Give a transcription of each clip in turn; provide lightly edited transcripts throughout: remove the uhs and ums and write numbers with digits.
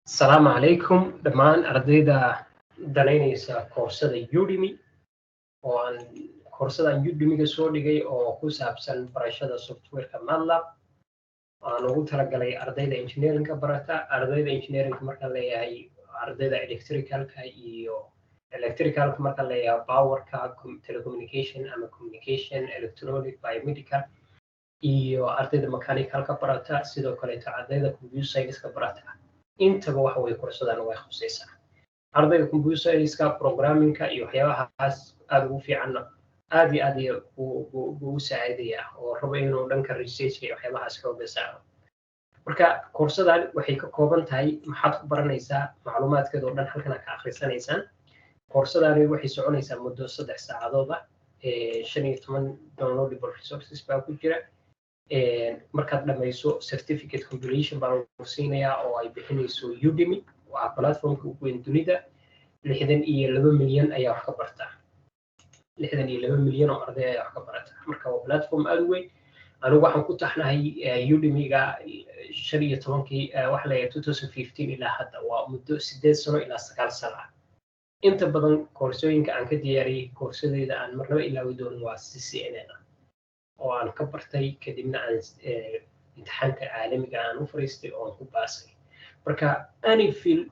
السلام عليكم دمان أرديدا دانينيسا كورسada Udemy oo aan koorsadan Udemy ga soo dhigay oo ku saabsan barashada software-ka MATLAB aan ugu talagalay ardayda engineering-ka barata ardayda engineering-ka marka la leeyahay ardayda electrical-ka iyo electrical-ka marka la leeyahay power-ka telecommunication ama communication electronic biomedical iyo ardayda mechanical-ka barata sidoo kale ardayda computer science-ka barata intaba waxa way koorsadan way khusaysaa ardayda computer science-ka programming-ka iyo waxyaabahaas aad ugu fiican aad iyo aad ugu saacidaya oo rabo inuu dhanka research iyo waxyaabahaas xooga saaro marka koorsadan waxay ka kooban tahay maxaad ku baranaysaa macluumaadkeeda oo dhan halkan ka akhrisanaysaan koorsadani waxay soconaysaa muddo 3 saacadood ah 15 downloadable resources baa ku jira markaad dhamayso certificate completion baa lagu siinayaa oo ay bixinayso Udemy waa platformka ugu weyn dunida 62 milyan ayaa wax ka barta 62 milyan oo arday ayaa wax ka barata marka waa platform aad u weyn anigu waxaan ku taxnahay Udemy-ga 15kii wax la 2015 ilaa hadda waa muddo 8 sano ilaa 9 sano inta badan koorsooyinka aan ka diyaariyay koorsadeeda aan marnaba ilaawi doonin waa CCNA oo aan ka bartay kadibna aan imtixaanka caalamiga aan u fariistay oo aan ku baasay marka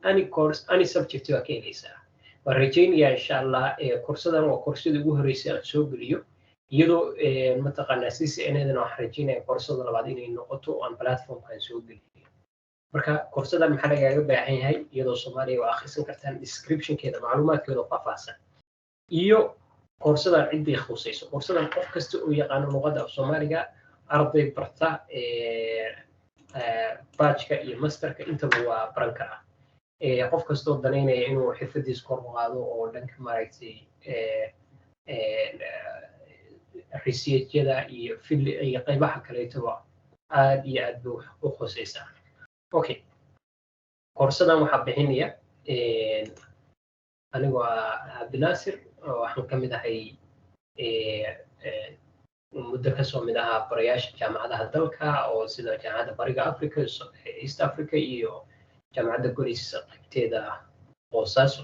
any course any subject waa ka helaysaa waan rajaynayaa insha allah koorsadan waa koorsadii ugu horeysay aan soo geliyo iyadoo mataqaanaa CCNA-dan waxaan rajaynayaa koorsada labaad inay noqoto oo aan platformkan soo geliyo marka koorsadan maxaa lagaaga baahan yahay iyadoo Soomaaliya waa akhrisan kartaan description-keeda macluumaadkeeda faahfaahsan iyo koorsadan cidii khusayso koorsadan qof kasta oo yaqaan luqadda Soomaaliga arday barta batchka iyo masterka intaba waa baran karaa qof kasta oo daneynaya inuu xirfadiisa kor u qaado oo dhanka maaragtay research-yada iyo qaybaha kaleetaba aad iyo aad u khusaysaa okay koorsadan waxaa bixinaya anigu Abdinaasir waxaan ka mid ahay muddo ka soo mid ahaa barayaasha jaamacadaha dalka oo sida jaamacadda bariga Africa East Africa iyo jaamacadda Golis qaybteeda Boosaaso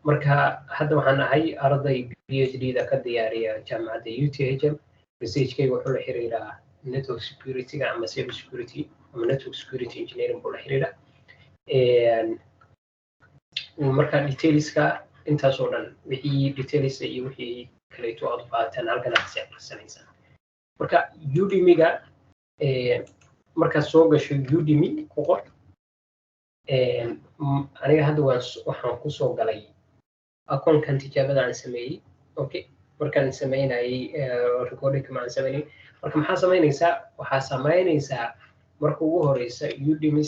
marka hadda waxaan ahay arday PhD-da ka diyaariya jaamacadda UTHM research-kayga wuxuu la xiriiraa network security-ga ama cyber security ama network security engineering buu la xiriiraa marka details-ka intaas oo dhan wixii details iyo wixii kaleeto aad baataan halkan aad akhrisanaysaa marka Udemy-ga markaad soo gasho Udemy ku qor aniga hadda waxaan ku soo galay akoonkan tijaabada aan sameeyay okay markaan sameynayay recording ma aan sameeyay marka waxaa samaynaysaa marka ugu horeysa Udemy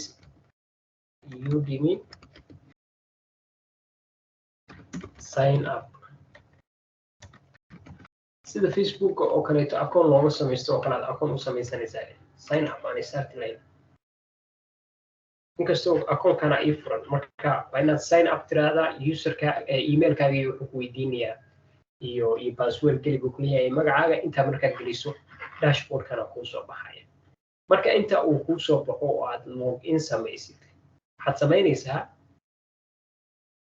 sign up sida Facebook oo kaleeto akoon looga samaysto oo kale akoon u samaysanaysaa sign up aan start line inkastoo akoonkana ay furan marka waa inaad sign up tiraahdaa userka emailkaaga wuxuu ku weydiinayaa iyo password kaliya ku leeyahay magacaaga inta markaad geliso dashboard-kana kuu soo baxaya marka inta uu kuu soo baxo oo aad login samaysid waxaad samaynaysaa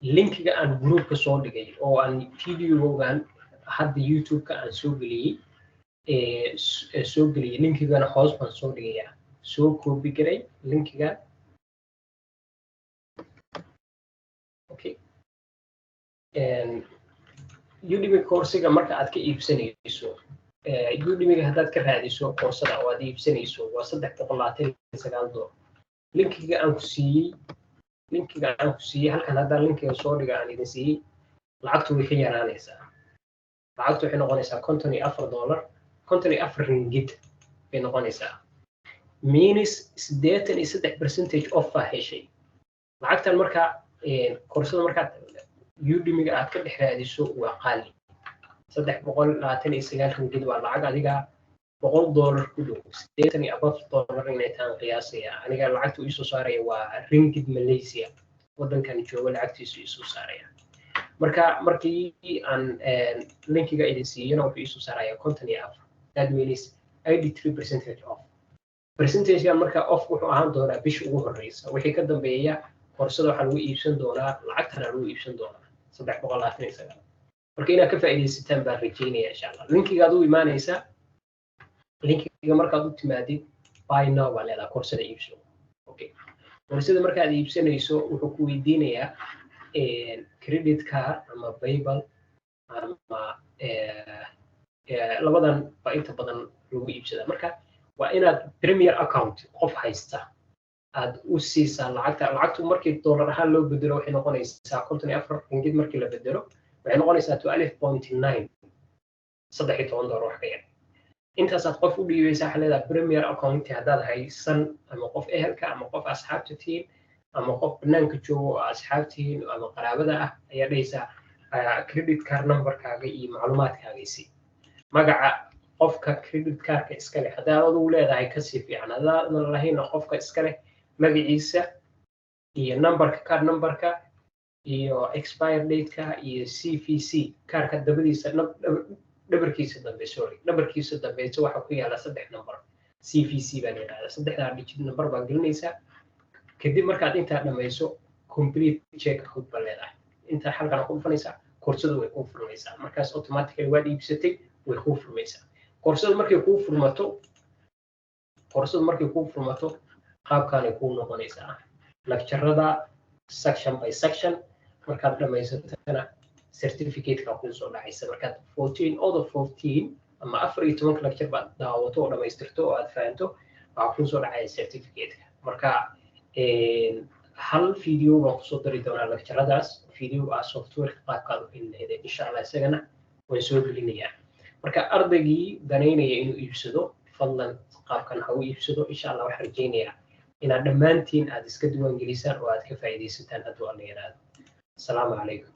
linkiga aan groupka soo dhigay oo aan video-gan hadda YouTube-ka aan soo geliyay linkigana hoos baan soo dhigayaa soo copy garay linkiga okay Udemy course-ga marka aad ka iibsanayso Udemy-ga haddaad ka raadiso koorsada oo aad iibsanayso waa $329 linkiga aan ku siiyay halkan hadda linkiga soo dhiga aan idin siiyay lacagtu way ka yaraanaysaa lacagtu waxay noqonaysaa $54 ringgit bay noqonaysaa minus 83% off ah heshay lacagtan marka koorsada markaad Udemy-ga aad ka dhex raadiso waa qaali $329 ringgit waa lacag adiga $100 ku dhow $80 inay taan qiyaasaya aniga lacagtu ii soo saaraya waa ringgit Malaysia wadankan joogo lacagtiisu ii soo saaraya marka markii aan linkiga idin siiyana wuxuu ii soo saaraya 54 that means 83% off percentage-ga marka off wuxuu ahaan doonaa bisha ugu horeysa wixii ka dambeeya koorsada waxaa lagu iibsan doonaa lacagtana lagu iibsan doonaa 329 marka inaad ka faa'iidaysataan baan rajeynaya insha Allah linkigaad u imaanaysaa linkiga markaad u timaadid buy now baa leedahay koorsada iibso okay koorsada markaad iibsanayso wuxuu ku weydiinayaa credit card ama PayPal ama labadan ba inta badan lagu iibsadaa marka waa inaad premier account qof haysta aad u siisaa lacagtu markii dollar ahaan loo bedelo waxay noqonaysaa 54 ringgit markii la bedelo waxay noqonaysaa 12.9 $13 wax ka yar intaasaad qof u dhiibaysaa xaleeda premier account haddaad haysan ama qof ehelka ama qof asxaabta tihiin ama qof banaanka joogo oo asxaabtihiin ama qaraabada ah ayaa dhaysaa credit card numberkaaga iyo macluumaadkaaga isii magaca qofka credit cardka iska leh haddaad adigu leedahay kasii fiican haddaadan lahayn qofka iska leh magaciisa iyo numberka card numberka iyo expire dateka iyo CVC kaarka dabadiisa dhabarkiisa dambe sorry dhabarkiisa dambe waxa ku yaala 3 number CVC baa leedahay 3 digit number baa gelinaysa kadib markaad inta dhamayso complete check out baa leedahay inta halkan ku dhufanaysa koorsada way ku furmaysaa markaas automatically waad iibsatay way ku furmaysaa koorsada markay ku furmato qaabkan ay ku noqonaysaa lecture-rada section by section markaad dhamaysatana certificate-ka ku soo dhacaysa markaad 14 out of 14 ama 14 lecture baad daawato oo dhamaystirto oo aad fahanto waxa ku soo dhacay certificate-ka marka hal video baan kusoo dari doonaa lecture-radaas video software qaabkaad u helinayd insha Allah isagana waan soo gelinayaa marka ardaygii danaynaya inuu iibsado fadlan qaabkan ha u iibsado insha Allah waxaan rajeynayaa inaad dhammaantiin aad iska diiwaan gelisaan oo aad ka faa'iidaysataan hadduu alla yiraahdo. Assalaamu calaykum.